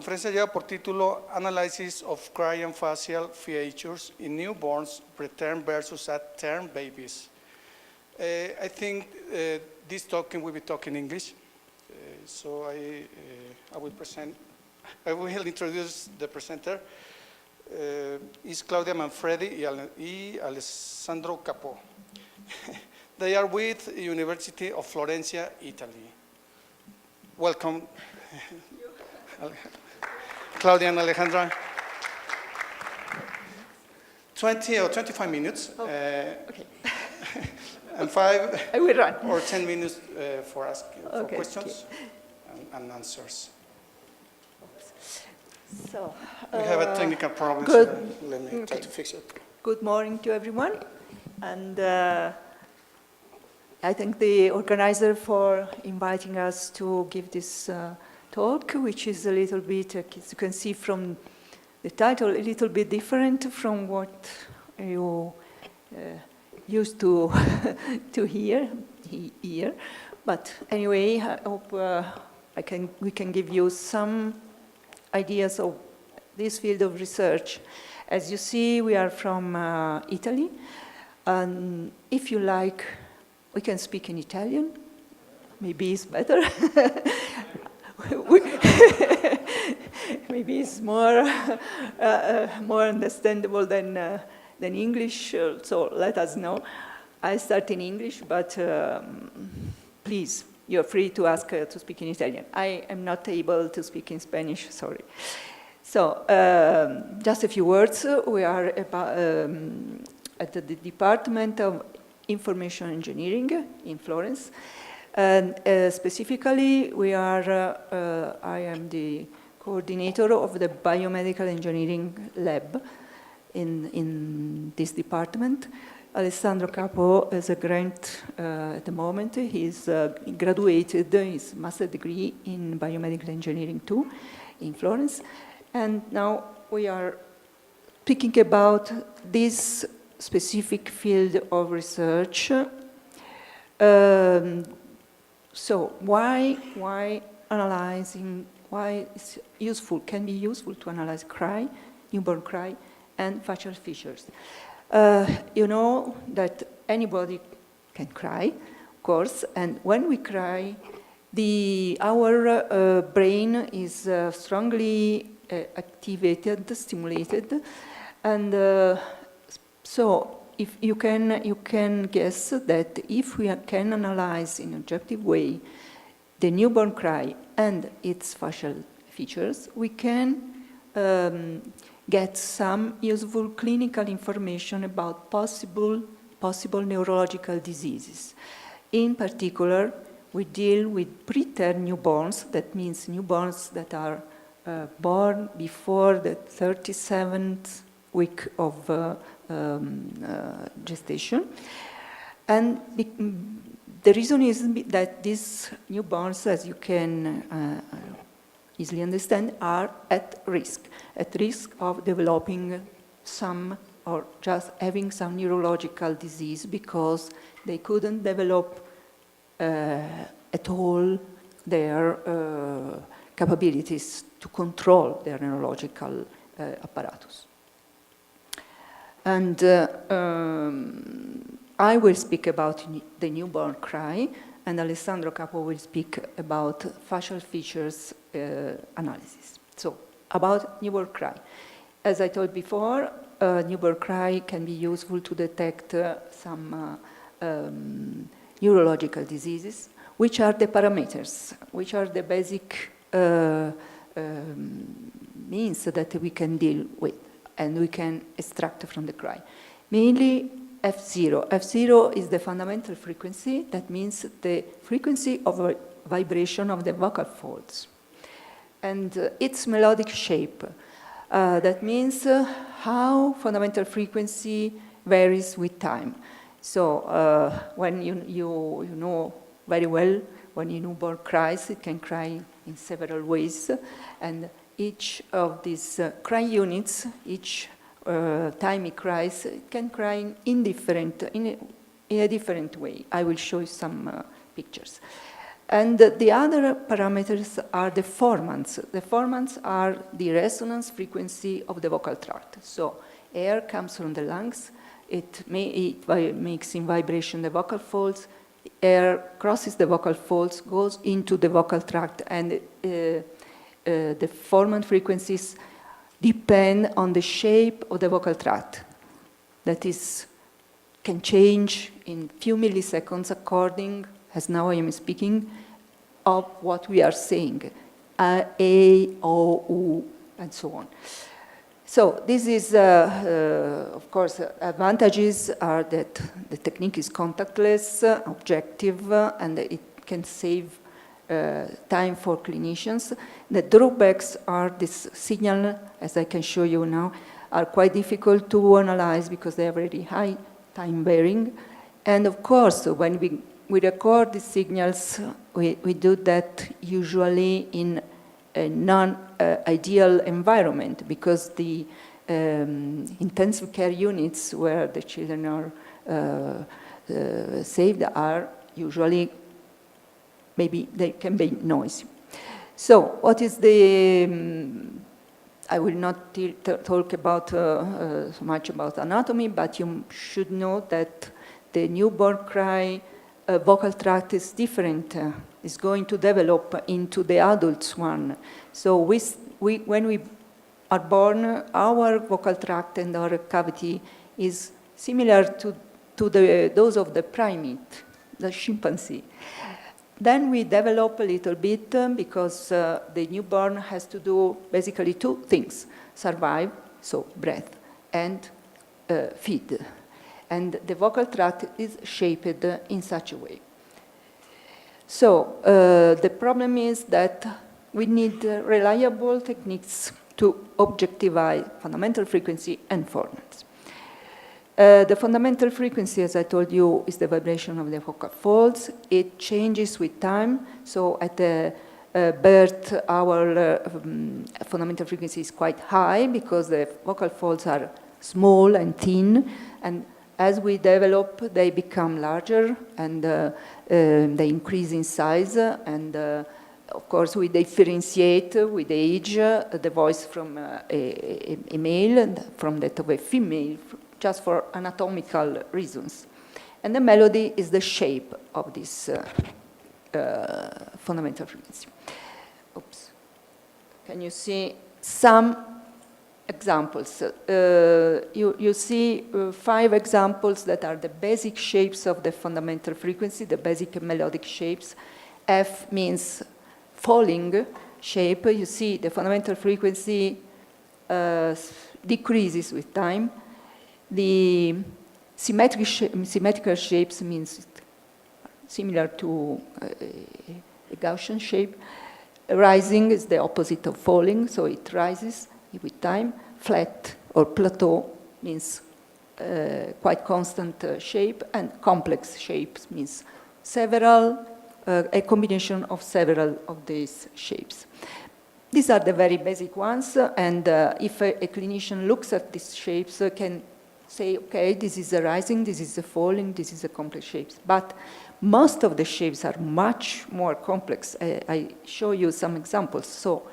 conferencia lleva por título Analysis of Cry and Facial Features in Newborns, Preterm versus At-Term Babies. I think this talking will be talking English, so I will introduce the presenter. Is Claudia Manfredi y Alessandro Capo. They are with University of Florencia, Italy. Welcome, Claudia and Alejandra. 20 or 25 minutes. Okay. And 5 I will run. or 10 minutes for asking for questions and answers. So, we have a technical problem, good. so let me try to fix it. Good morning to everyone. And I thank the organizer for inviting us to give this talk, which is a little bit, as you can see from the title, a little bit different from what you used to to hear. But anyway, I hope we can give you some ideas of this field of research. As you see, we are from Italy, and if you like, we can speak in Italian. Maybe it's better. Maybe it's more understandable than English. So let us know. I start in English, but please, you're free to ask to speak in Italian. I am not able to speak in Spanish. Sorry. So just a few words. We are at the Department of Information Engineering in Florence, and specifically we are, I am the coordinator of the Biomedical Engineering Lab in this department. Alessandro Capo is a grant at the moment. He's graduated his master's degree in Biomedical Engineering too in Florence, and now we are speaking about this specific field of research. So why analyzing, why it's useful, can be useful to analyze cry, newborn cry, and facial features. You know that anybody can cry, of course, and when we cry, our brain is strongly activated, stimulated, and so if you can guess that if we can analyze in an objective way the newborn cry and its facial features, we can get some useful clinical information about possible neurological diseases. In particular, we deal with preterm newborns, that means newborns that are born before the 37th week of gestation. And the reason is that these newborns, as you can easily understand, are at risk of developing some or just having some neurological disease because they couldn't develop at all their capabilities to control their neurological apparatus. And I will speak about the newborn cry, and Alessandro Capo will speak about facial features analysis. So, about newborn cry. As I told before, newborn cry can be useful to detect some neurological diseases, which are the parameters, which are the basic means that we can deal with and we can extract from the cry. Mainly F0. F0 is the fundamental frequency, that means the frequency of a vibration of the vocal folds. And its melodic shape. That means how fundamental frequency varies with time. So when you know very well, when a newborn cries, it can cry in several ways, and each of these cry units, each time it cries, it can cry in a different way. I will show you some pictures. And the other parameters are the formants. The formants are the resonance frequency of the vocal tract. So air comes from the lungs, it makes in vibration the vocal folds, air crosses the vocal folds, goes into the vocal tract, and the formant frequencies depend on the shape of the vocal tract. That is, can change in few milliseconds according, as now I am speaking, of what we are saying, A, O, U, and so on. So this is, of course, advantages are that the technique is contactless, objective, and it can save time for clinicians. The drawbacks are this signal, as I can show you now, are quite difficult to analyze because they are very high time varying. And of course, when we record the signals, we do that usually in a non-ideal environment because the intensive care units where the children are saved are usually, maybe they can be noisy. So what is the, I will not talk about so much about anatomy, but you should know that the newborn cry vocal tract is different, is going to develop into the adult's one. So when we are born, our vocal tract and our cavity is similar to those of the primate, the chimpanzee. Then we develop a little bit because the newborn has to do basically two things: survive, so breath, and feed. And the vocal tract is shaped in such a way. So the problem is that we need reliable techniques to objectify fundamental frequency and formants. The fundamental frequency, as I told you, is the vibration of the vocal folds. It changes with time. So at the birth, our fundamental frequency is quite high because the vocal folds are small and thin. And as we develop, they become larger and they increase in size. And of course, we differentiate with age the voice from a male and from that of a female, just for anatomical reasons. And the melody is the shape of this fundamental frequency. Oops. Can you see some examples? You see 5 examples that are the basic shapes of the fundamental frequency, the basic melodic shapes. F means falling shape. You see the fundamental frequency decreases with time. The symmetrical shapes means similar to a Gaussian shape. Rising is the opposite of falling, so it rises with time. Flat or plateau means quite constant shape, and complex shapes means several, a combination of several of these shapes. These are the very basic ones, and if a clinician looks at these shapes, can say, okay, this is a rising, this is a falling, this is a complex shapes. But most of the shapes are much more complex. I show you some examples. So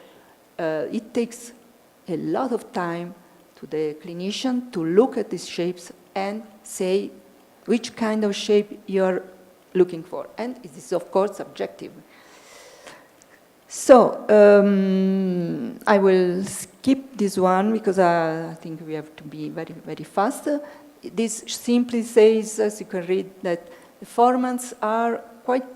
it takes a lot of time to the clinician to look at these shapes and say which kind of shape you're looking for. And it is, of course, subjective. So I will skip this one because I think we have to be very, very fast. This simply says, as you can read, that the formants are quite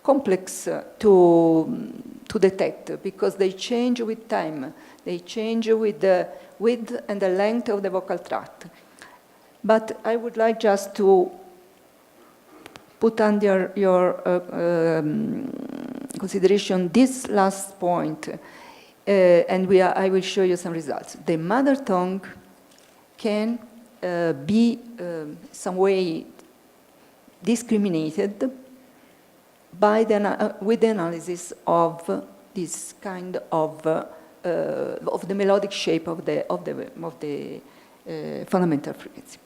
complex to detect because they change with time. They change with the width and the length of the vocal tract. But I would like just to put under your consideration this last point, and I will show you some results. The mother tongue can be some way discriminated by with the analysis of this kind of the melodic shape of the fundamental frequency.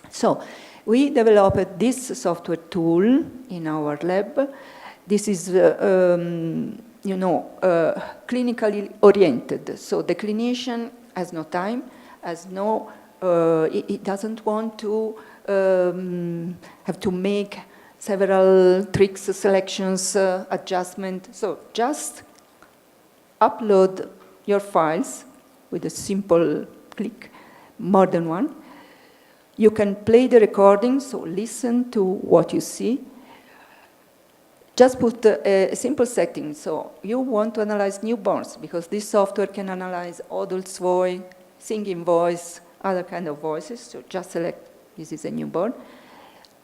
So we developed this software tool in our lab this is, clinically oriented. So the clinician has no time, has no, it doesn't want to have to make several tricks, selections, adjustment. So just upload your files with a simple click, more than one. You can play the recording, so listen to what you see. Just put a simple setting. So you want to analyze newborns, because this software can analyze adult's voice, singing voice, other kind of voices. So just select, this is a newborn.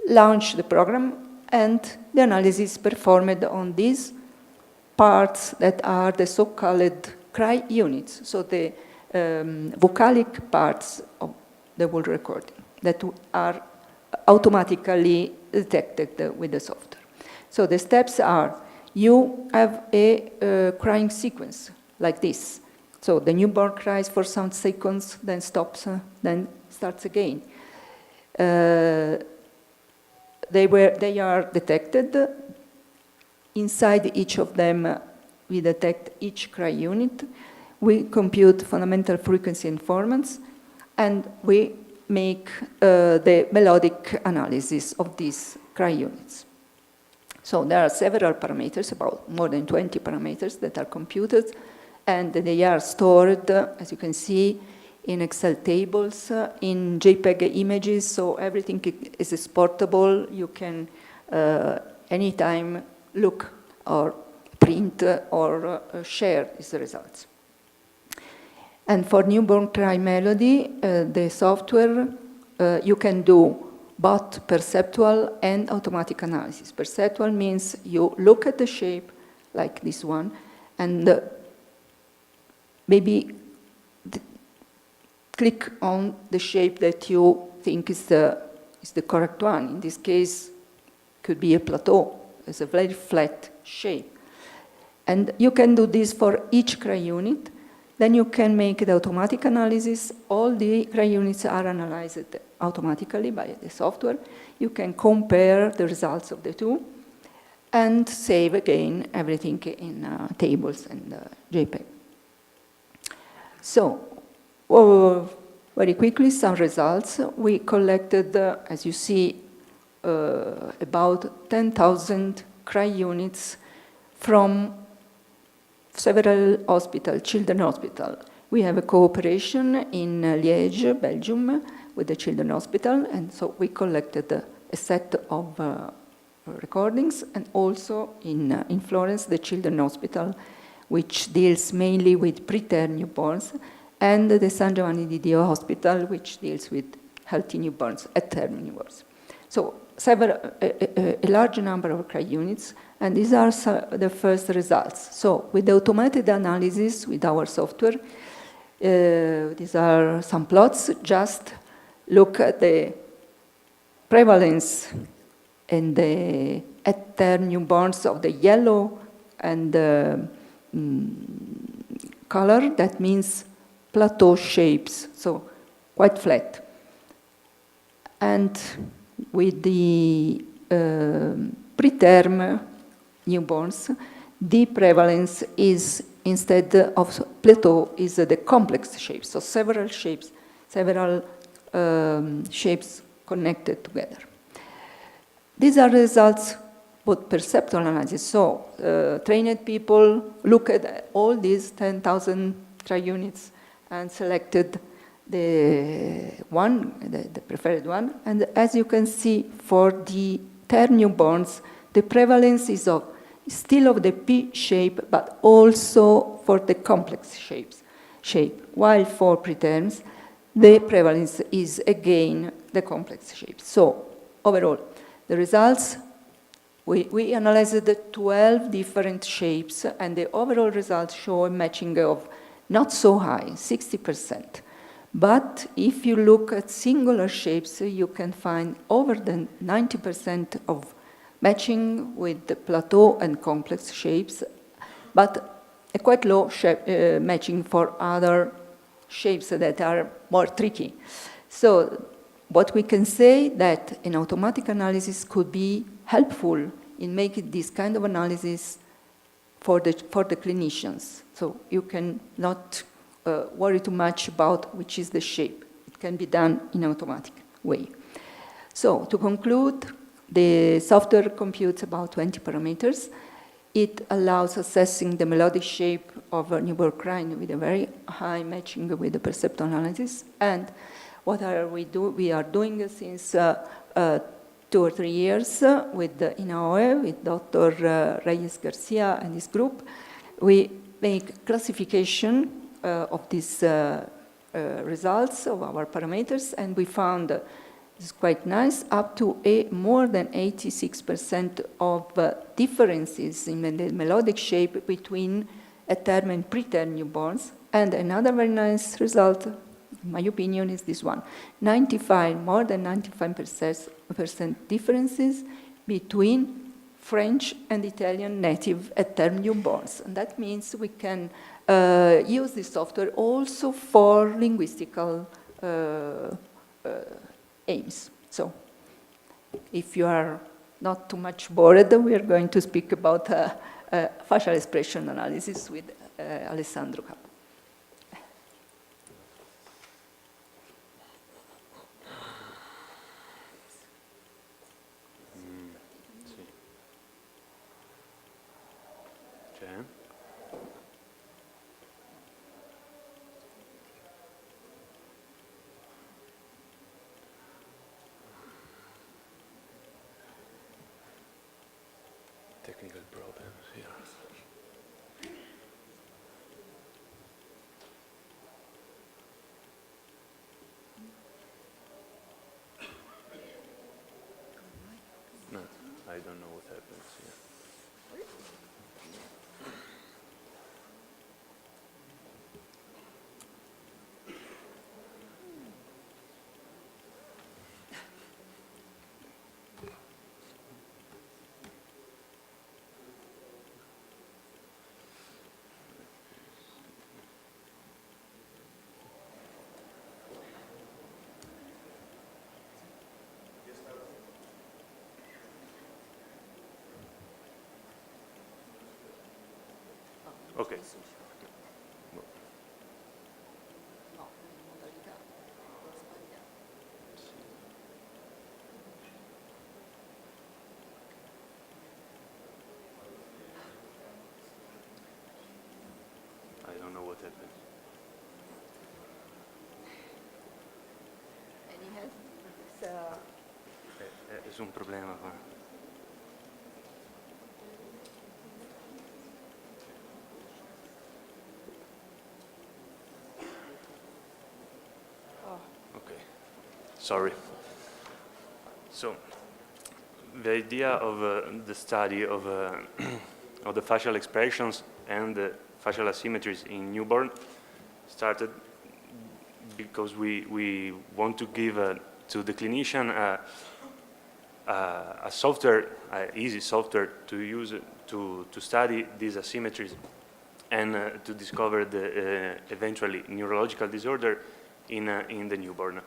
Launch the program, and the analysis is performed on these parts that are the so-called cry units, so the vocalic parts of the whole recording that are automatically detected with the software. So the steps are, you have a crying sequence like this. So the newborn cries for some seconds, then stops, then starts again. They are detected. Inside each of them, we detect each cry unit. We compute fundamental frequency informant, and we make the melodic analysis of these cry units. So there are several parameters, about more than 20 parameters that are computed, and they are stored, as you can see, in Excel tables, in JPEG images, so everything is exportable. You can anytime look or print or share these results. And for newborn cry melody, the software, you can do both perceptual and automatic analysis. Perceptual means you look at the shape, like this one, and maybe click on the shape that you think is the correct one. In this case, could be a plateau. It's a very flat shape. And you can do this for each cry unit. Then you can make the automatic analysis. All the cry units are analyzed automatically by the software. You can compare the results of the two and save again everything in tables and JPEG. So, very quickly, some results. We collected, as you see, about 10,000 cry units from several hospitals, children's hospital. We have a cooperation in Liège, Belgium, with the children's hospital, and so we collected a set of recordings, and also in Florence, the children's hospital, which deals mainly with preterm newborns, and the San Giovanni di Dio Hospital, which deals with healthy newborns, at term newborns. So a large number of cry units, and these are the first results. So with the automated analysis with our software, these are some plots. Just look at the prevalence and the at term newborns of the yellow and the color. That means plateau shapes, so quite flat. And with the preterm newborns, the prevalence is, instead of plateau, is the complex shapes, so several shapes connected together. These are results with perceptual analysis. So trained people look at all these 10,000 cry units and selected the preferred one. And as you can see, for the term newborns, the prevalence is still of the P shape, but also for the complex shape. While for preterms, the prevalence is again the complex shape. So overall, the results, we analyzed the 12 different shapes, and the overall results show a matching of not so high, 60%. But if you look at singular shapes, you can find over than 90% of matching with the plateau and complex shapes, but a quite low matching for other shapes that are more tricky. So what we can say that an automatic analysis could be helpful in making this kind of analysis for the clinicians. So you can not worry too much about which is the shape. It can be done in an automatic way. So to conclude, the software computes about 20 parameters. It allows assessing the melodic shape of a newborn crying with a very high matching with the perceptual analysis. And what are we are doing since 2 or 3 years with in AOE, with Dr. Reyes Garcia and his group. We make classification of these results of our parameters, and we found it's quite nice, up to more than 86% of differences in the melodic shape between a term and preterm newborns. And another very nice result, in my opinion, is this one. More than 95% differences between French and Italian native at-term newborns. And that means we can use this software also for linguistical aims. So if you are not too much bored, we are going to speak about facial expression analysis with Alessandro Capo. Technical problems here. No, I don't know what happens here. Okay. I don't know what happened. Any help? Es un problema qua. Okay, sorry. So, the idea of the study of the facial expressions and the facial asymmetries in newborn started because we want to give to the clinician a software, easy software to use to study these asymmetries and to discover the eventually neurological disorder in the newborn.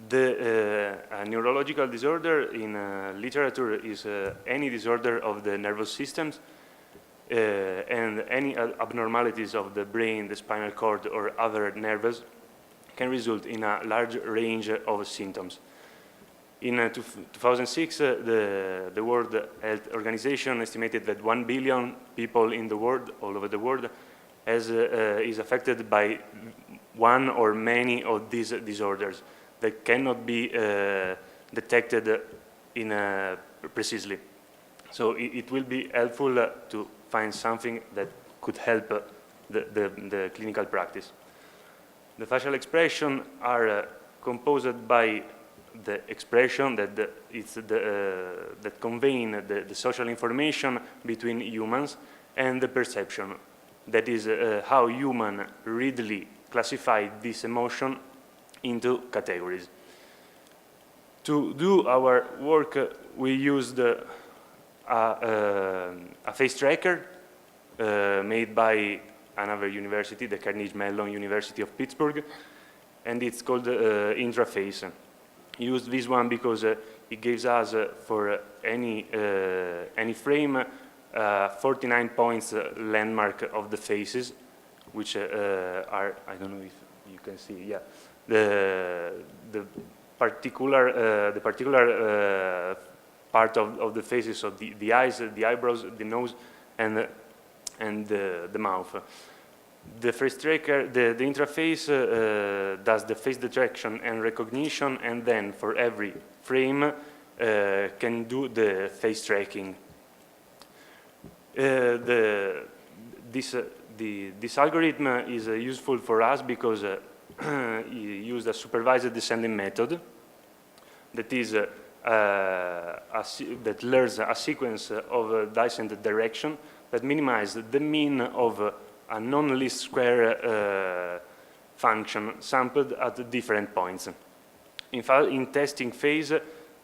The neurological disorder in literature is any disorder of the nervous systems and any abnormalities of the brain, the spinal cord, or other nerves can result in a large range of symptoms. In 2006, the World Health Organization estimated that 1 billion people in the world, all over the world, is affected by one or many of these disorders that cannot be detected precisely. So it will be helpful to find something that could help the clinical practice. The facial expressions are composed by the expression that convey the social information between humans and the perception. That is how humans readily classify this emotion into categories. To do our work, we used a face tracker made by another university, the Carnegie Mellon University of Pittsburgh, and it's called Intraface. Used this one because it gives us for any frame 49 points landmark of the faces, which are, I don't know if you can see, yeah, the particular part of the faces, so the eyes, the eyebrows, the nose, and the mouth. The face tracker, the interface does the face detection and recognition, and then for every frame can do the face tracking. This algorithm is useful for us because it uses a supervised descending method that is that learns a sequence of descent direction that minimizes the mean of a non-least square function sampled at different points. In fact, in testing phase,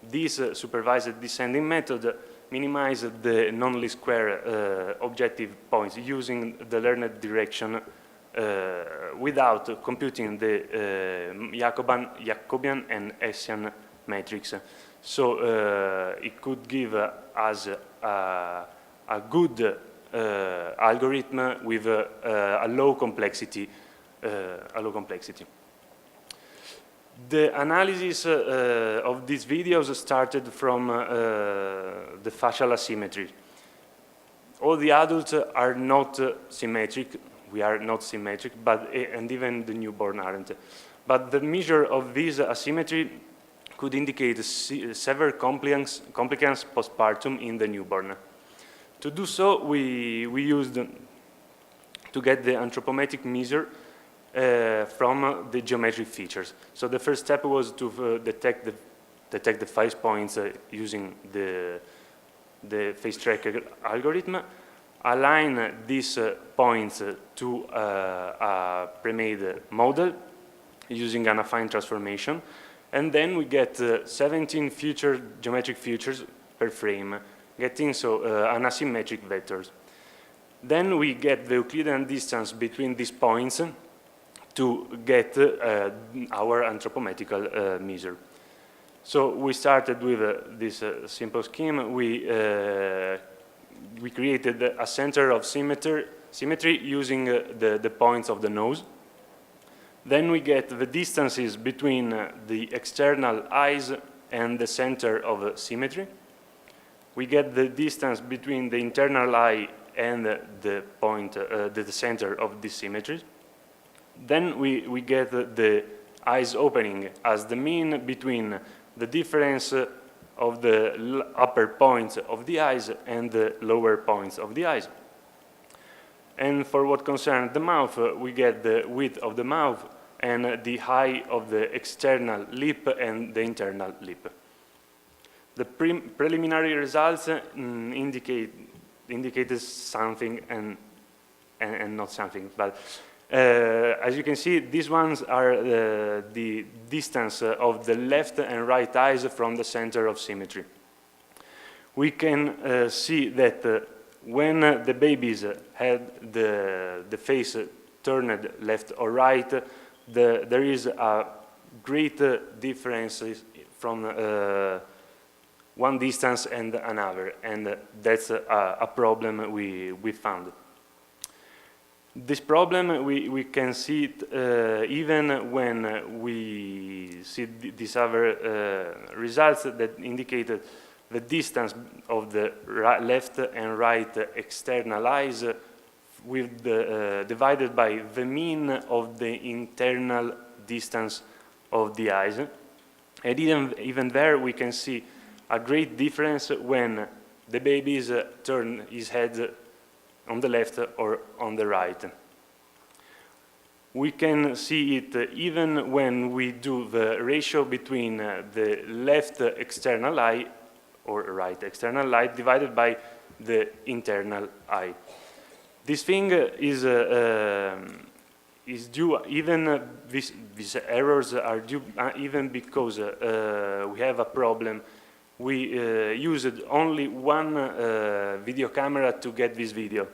this supervised descending method minimizes the non-least square objective points using the learned direction without computing the Jacobian and Hessian metrics. So it could give us a good algorithm with a low complexity. The analysis of these videos started from the facial asymmetry. All the adults are not symmetric. We are not symmetric, and even the newborn aren't. But the measure of this asymmetry could indicate severe compliance postpartum in the newborn. To do so, we used to get the anthropometric measure from the geometric features. So the first step was to detect the face points using the face tracker algorithm, align these points to a pre-made model using an affine transformation, and then we get 17 geometric features per frame, getting an asymmetric vectors. Then we get the Euclidean distance between these points to get our anthropometrical measure. So we started with this simple scheme. We created a center of symmetry using the points of the nose. Then we get the distances between the external eyes and the center of symmetry. We get the distance between the internal eye and the center of this symmetry. Then we get the eyes opening as the mean between the difference of the upper points of the eyes and the lower points of the eyes. And for what concerns the mouth, we get the width of the mouth and the height of the external lip and the internal lip. The preliminary results indicated something and not something, but as you can see, these ones are the distance of the left and right eyes from the center of symmetry. We can see that when the babies had the face turned left or right, there is a great difference from one distance and another, and that's a problem we found. This problem, we can see it even when we see these other results that indicated the distance of the left and right external eyes with divided by the mean of the internal distance of the eyes. And even there, we can see a great difference when the babies turn his head on the left or on the right. We can see it even when we do the ratio between the left external eye or right external eye divided by the internal eye. This thing is due, even these errors are due even because we have a problem. We used only one video camera to get this video.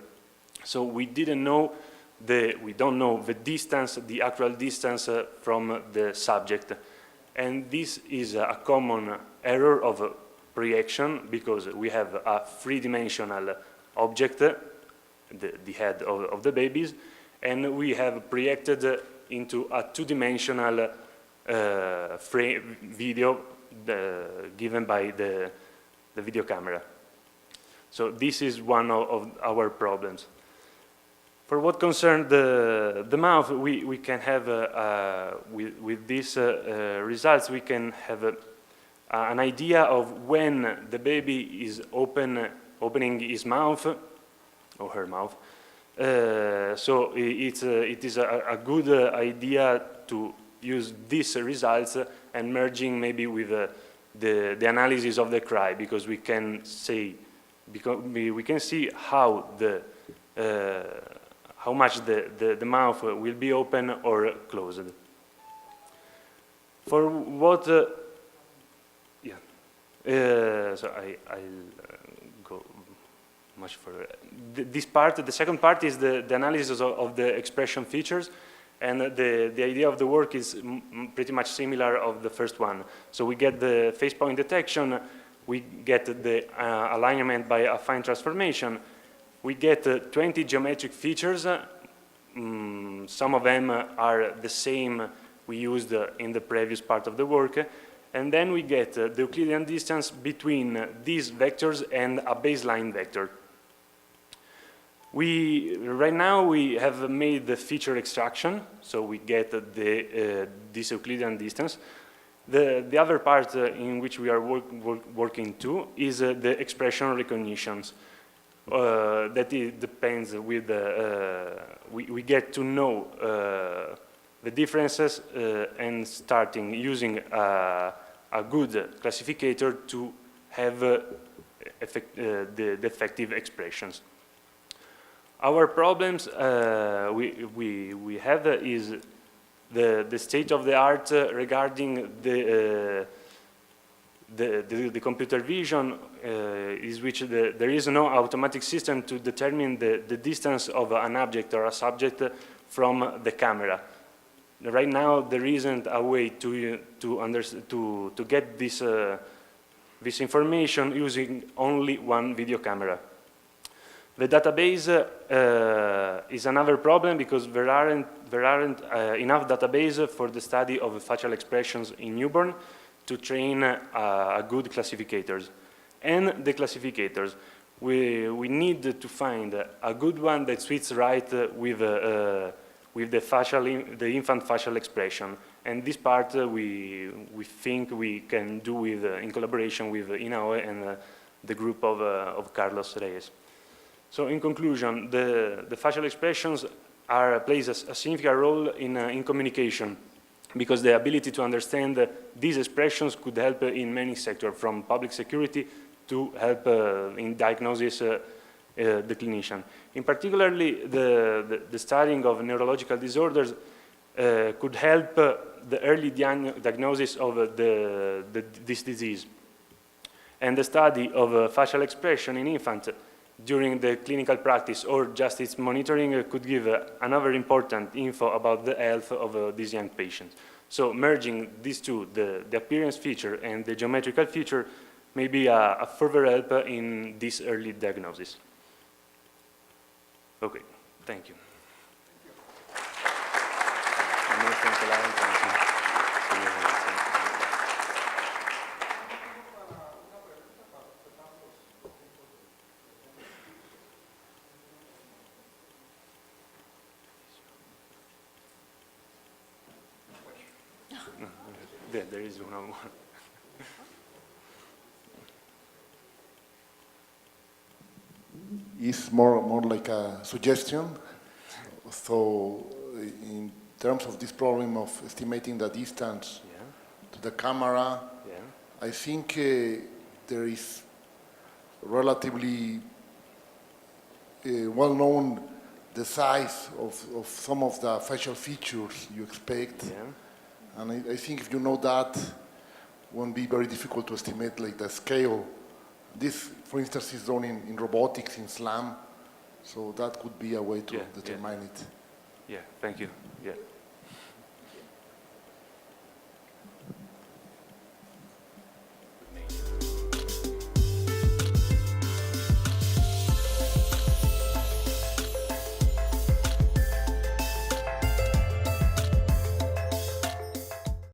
So we don't know the distance, the actual distance from the subject. And this is a common error of projection because we have a three-dimensional object, the head of the babies, and we have projected into a two-dimensional video given by the video camera. So this is one of our problems. For what concerns the mouth, we can have, with these results, we can have an idea of when the baby is opening his mouth, or her mouth. So it is a good idea to use these results and merging maybe with the analysis of the cry, because we can say, we can see how how much the mouth will be open or closed. For what, so I'll go much further. This part, the second part, is the analysis of the expression features, and the idea of the work is pretty much similar of the first one. So we get the phase point detection, we get the alignment by affine transformation, we get 20 geometric features. Some of them are the same we used in the previous part of the work. And then we get the Euclidean distance between these vectors and a baseline vector. Right now we have made the feature extraction, so we get this Euclidean distance. The other part in which we are working too is the expression recognitions. That depends with we get to know the differences and starting using a good classificator to have the effective expressions. Our problems we have is the state of the art regarding the computer vision, is which there is no automatic system to determine the distance of an object or a subject from the camera. Right now, there isn't a way to get this information using only one video camera. The database is another problem because there aren't enough database for the study of facial expressions in newborn to train a good classificators. And the classificators, we need to find a good one that fits right with the infant facial expression. And this part we think we can do with, in collaboration with Inaue and the group of Carlos Reyes. So in conclusion, the facial expressions plays a significant role in communication, because the ability to understand these expressions could help in many sectors, from public security to help in diagnosis the clinician. In particularly, the studying of neurological disorders could help the early diagnosis of this disease. And the study of facial expression in infants during the clinical practice or just its monitoring could give another important info about the health of these young patients. So merging these two, the appearance feature and the geometrical feature, may be a further help in this early diagnosis. Okay, thank you. There is one more. It's more like a suggestion. So in terms of this problem of estimating the distance to the camera, I think there is relatively well known the size of some of the facial features you expect. And I think if you know that, it won't be very difficult to estimate like the scale. This, for instance, is done in robotics, in SLAM, so that could be a way to determine it. Yeah, thank you. Yeah.